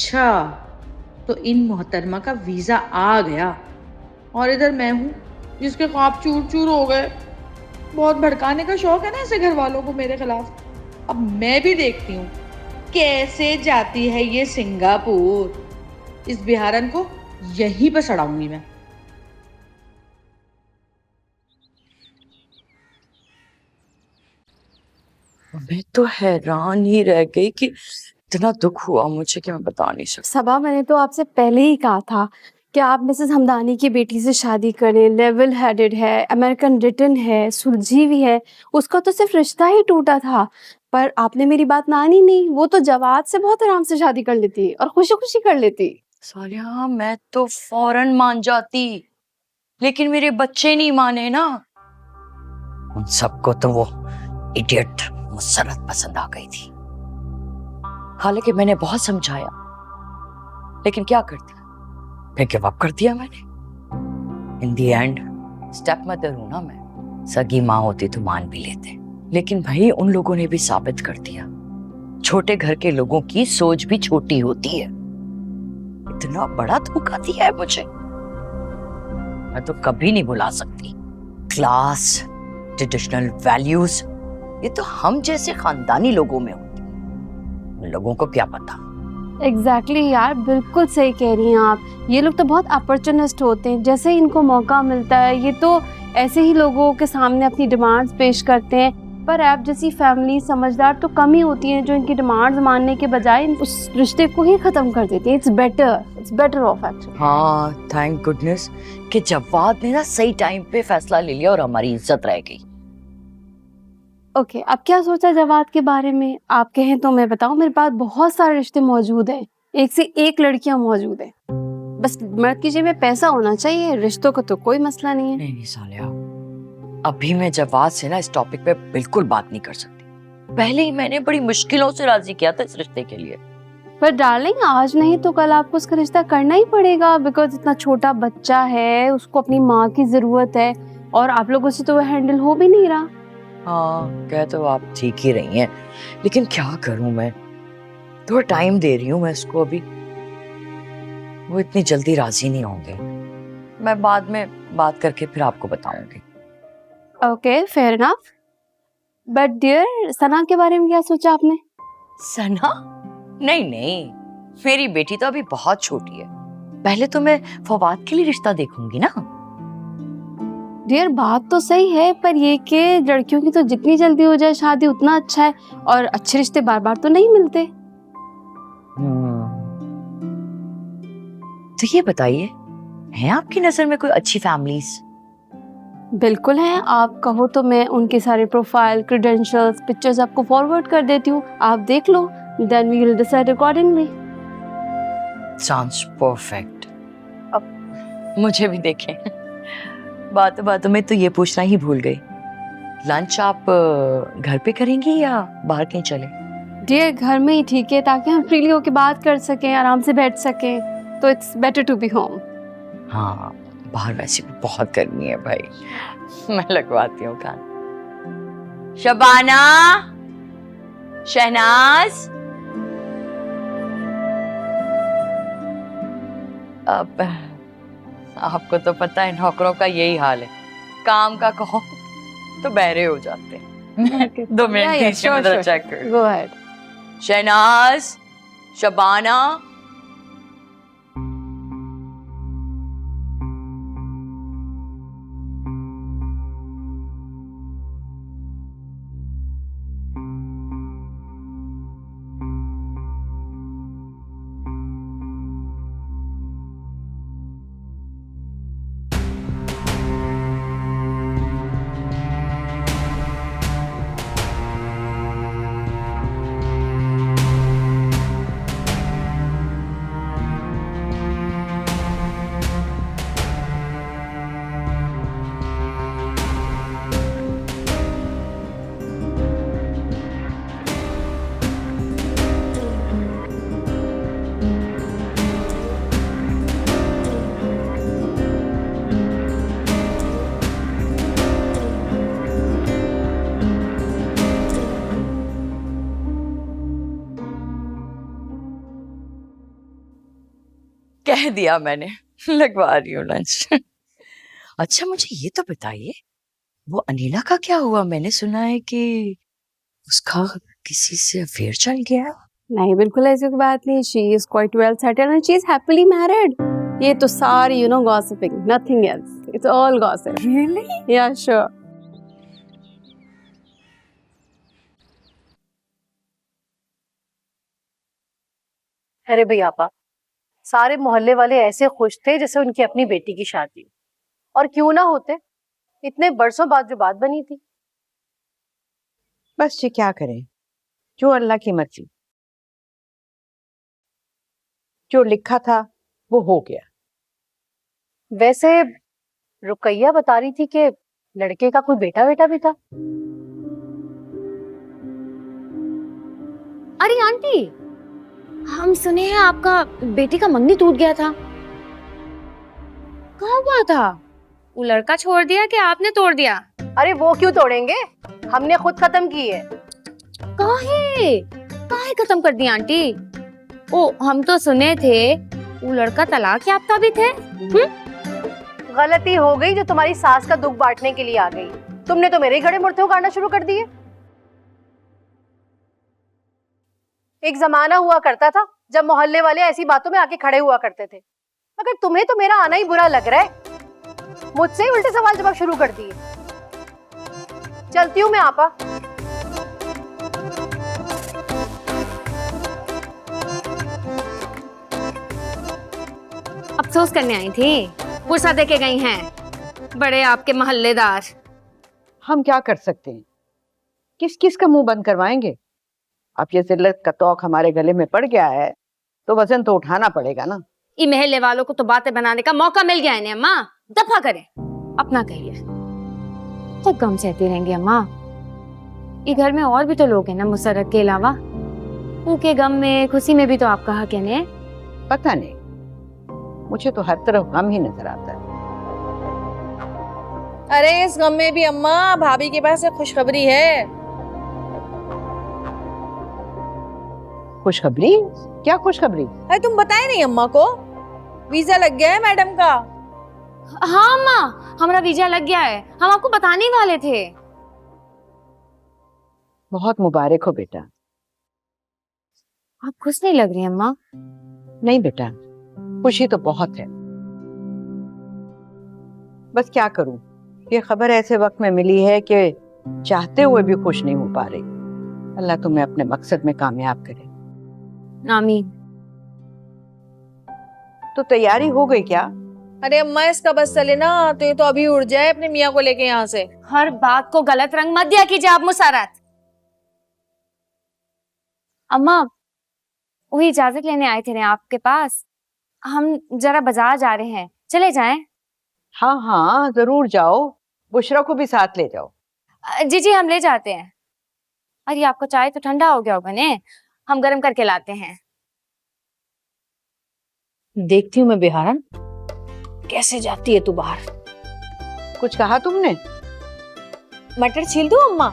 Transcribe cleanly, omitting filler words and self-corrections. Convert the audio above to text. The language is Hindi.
अच्छा, तो इन मोहतरमा का वीजा आ गया और इधर मैं हूँ जिसके ख्वाब चूर चूर हो गए। बहुत भड़काने का शौक है ना ऐसे घर वालों को मेरे खिलाफ। अब मैं भी देखती हूँ कैसे जाती है ये सिंगापुर। इस बिहारन को यहीं पर सड़ाऊंगी मैं। मैं तो हैरान ही रह गई कि इतना दुख हुआ मुझे कि मैं बता नहीं सकती। सबा, मैंने तो आपसे पहले ही कहा था कि आप मिसेस हमदानी की बेटी से शादी करें। लेवल हेडेड है, अमेरिकन रिटर्न है, सुलझी हुई है। उसका तो सिर्फ रिश्ता ही टूटा था, पर आपने मेरी बात मानी नहीं। वो तो जवाद से बहुत आराम से शादी कर लेती और खुशी खुशी कर लेती। सालिया, मैं तो फौरन मान जाती, लेकिन मेरे बच्चे नहीं माने ना। उन सबको तो वो इडियट मुसरत पसंद आ गई थी। हालांकि मैंने बहुत समझाया, लेकिन क्या करती, फिर गिव अप कर दिया मैंने। इन दी एंड स्टेप मदर हूं ना मैं, सगी माँ होती तो मान भी लेते, लेकिन भाई उन लोगों ने भी साबित कर दिया छोटे घर के लोगों की सोच भी छोटी होती है। इतना बड़ा धोखा दिया है मुझे, मैं तो कभी नहीं भुला सकती। क्लास, ट्रेडिशनल वैल्यूज, ये तो हम जैसे खानदानी लोगों में होती है, उन लोगों को क्या पता। एग्जैक्टली यार, बिल्कुल सही कह रही हैं आप। ये लोग तो बहुत अपॉर्चुनिस्ट होते हैं। जैसे ही इनको मौका मिलता है ये तो ऐसे ही लोगों के सामने अपनी डिमांड्स पेश करते हैं। पर आप जैसी फैमिली समझदार तो कम ही होती हैं जो इनकी डिमांड्स मानने के बजाय उस रिश्ते को ही खत्म कर देती है। It's better of actually. हाँ, थैंक गुडनेस कि जवाद ने ना सही टाइम पे फैसला ले लिया और हमारी इज्जत रह गई। ओके, अब क्या सोचा जवाद के बारे में? आप कहें तो मैं बताऊं, मेरे पास बहुत सारे रिश्ते मौजूद हैं। एक से एक लड़कियां मौजूद हैं। बस मर्द की जेब में पैसा होना चाहिए, रिश्तों का तो कोई मसला नहीं है। नहीं सालिया, अभी मैं जवाद से ना इस टॉपिक पे बिल्कुल बात नहीं कर सकती। पहले ही मैंने बड़ी मुश्किलों से राजी किया था इस रिश्ते के लिए। पर डार्लिंग, आज नहीं तो कल आपको उसका रिश्ता करना ही पड़ेगा, बिकॉज इतना छोटा बच्चा है, उसको अपनी माँ की जरूरत है और आप लोगों से तो वो हैंडल हो भी नहीं रहा। हाँ, कह तो आप ठीक ही रही हैं, लेकिन क्या करूं मैं, थोड़ा टाइम दे रही हूँ मैं इसको। अभी वो इतनी जल्दी राजी नहीं होंगे। मैं बाद में बात करके फिर आपको बताऊंगी। Okay, fair enough. But dear, Sana के बारे में क्या सोचा आपने? सना? नहीं नहीं, मेरी बेटी तो अभी बहुत छोटी है। पहले तो मैं फवाद के लिए रिश्ता देखूंगी ना। डियर, बात तो सही है, पर ये कि लड़कियों की तो जितनी जल्दी हो जाए शादी उतना अच्छा है, और अच्छे रिश्ते बार बार तो नहीं मिलते। तो ये बताइए, है आपकी नजर में कोई अच्छी फैमिलीज? बिल्कुल है। आप कहो तो मैं उनके सारे प्रोफाइल, क्रेडेंशियल्स, पिक्चर्स आपको फॉरवर्ड कर देती हूँ। आप देख लो, then we will decide accordingly. Sounds perfect. अब मुझे भी देखें। बातों बातों में तो ये पूछना ही भूल गई, लंच आप घर पे करेंगी या बाहर कहीं चले? डियर, घर में ही ठीक है, ताकि हम फ्रीली होकर बात कर सकें, आराम से बैठ सकें। तो it's better to be home. हाँ, बाहर वैसे भी बहुत गर्मी है भाई। मैं लगवाती हूँ कान। शबाना, शहनाज। अब आपको तो पता है नौकरों का यही हाल है, काम का कहो तो बहरे हो जाते हैं। 2 मिनट दीजिए, मैं जरा चेक कर। Go ahead. शहनाज, शबाना। कह दिया मैंने, लगवा रही हूँ लंच। अच्छा मुझे ये तो बताइए, वो अनिला का क्या हुआ? मैंने सुना है कि उसका किसी से अफेयर चल गया है। नहीं, बिल्कुल ऐसी कोई बात नहीं। She is quite well settled and she is happily married. ये तो सारी gossiping, nothing else, it's all gossip. Really? या श्योर। अरे भई आपा, सारे मोहल्ले वाले ऐसे खुश थे जैसे उनकी अपनी बेटी की शादी। और क्यों ना होते, इतने बरसों बाद जो बात बनी थी। बस जी क्या करें, जो अल्लाह की मर्जी, जो लिखा था वो हो गया। वैसे रुकैया बता रही थी कि लड़के का कोई बेटा बेटा भी था। अरे आंटी, हम सुने हैं आपका बेटी का मंगनी टूट गया था। कहाँ हुआ था? वो लड़का छोड़ दिया कि आपने तोड़ दिया? अरे वो क्यों तोड़ेंगे, हमने खुद खत्म की है। काहे खत्म कर दी आंटी? ओ, हम तो सुने थे वो लड़का तलाक याफ्ता भी थे। गलती हो गई जो तुम्हारी सास का दुख बांटने के लिए आ गई। तुमने तो मेरे गड़े मुड़ते उगाड़ना शुरू कर दिए। एक जमाना हुआ करता था जब मोहल्ले वाले ऐसी बातों में आके खड़े हुआ करते थे। मगर तुम्हें तो मेरा आना ही बुरा लग रहा है, मुझसे ही उल्टे सवाल जवाब शुरू कर दिए। चलती हूँ मैं आपा। अफसोस करने आई थी, गुस्सा दे के गई हैं बड़े आपके मोहल्लेदार। हम क्या कर सकते हैं, किस किस का मुंह बंद करवाएंगे। अब ये जिल्लत का तौक हमारे गले में पड़ गया है तो वजन तो उठाना पड़ेगा ना। ये महल्ले वालों को तो बातें बनाने का मौका मिल गया है अम्मा। दफा करें, अपना कहिए। तो गम सहती रहेंगी अम्मा। ये घर में और भी तो लोग हैं ना मुसर्रत के अलावा। उनके गम में खुशी में भी तो आपका हक है ने। पता नहीं, मुझे तो हर तरफ गम ही नजर आता है। अरे इस गम में भी अम्मा भाभी के पास एक खुशखबरी है। खुशखबरी? क्या खुशखबरी? अरे तुम बताए नहीं अम्मा को, वीजा लग गया है मैडम का। हाँ अम्मा, हमारा वीजा लग गया है, हम आपको बताने ही वाले थे। बहुत मुबारक हो बेटा। आप खुश नहीं लग रही अम्मा। नहीं बेटा, खुशी तो बहुत है, बस क्या करूं, ये खबर ऐसे वक्त में मिली है कि चाहते हुए भी खुश नहीं हो पा रही। अल्लाह तुम्हें अपने मकसद में कामयाब करे। आमीन। तो तैयारी हो गई क्या? अरे अम्मा इसका बस चले ना तो ये तो अभी उड़ जाए अपने मियाँ को लेके यहाँ से। हर बात को गलत रंग मत दिया कीजिए आप मुसारत। अम्मा, वही इजाजत लेने आए थे ना आपके पास। हम जरा बाजार जा रहे हैं, चले जाएं? हाँ हाँ जरूर जाओ, बुशरा को भी साथ ले जाओ। जी जी हम ले जाते हैं। अरे आपका चाय तो ठंडा हो गया होगा ने, हम गर्म करके लाते हैं। देखती हूँ मैं बिहारन कैसे जाती है तू बाहर। कुछ कहा तुमने? मटर छील दूं अम्मा?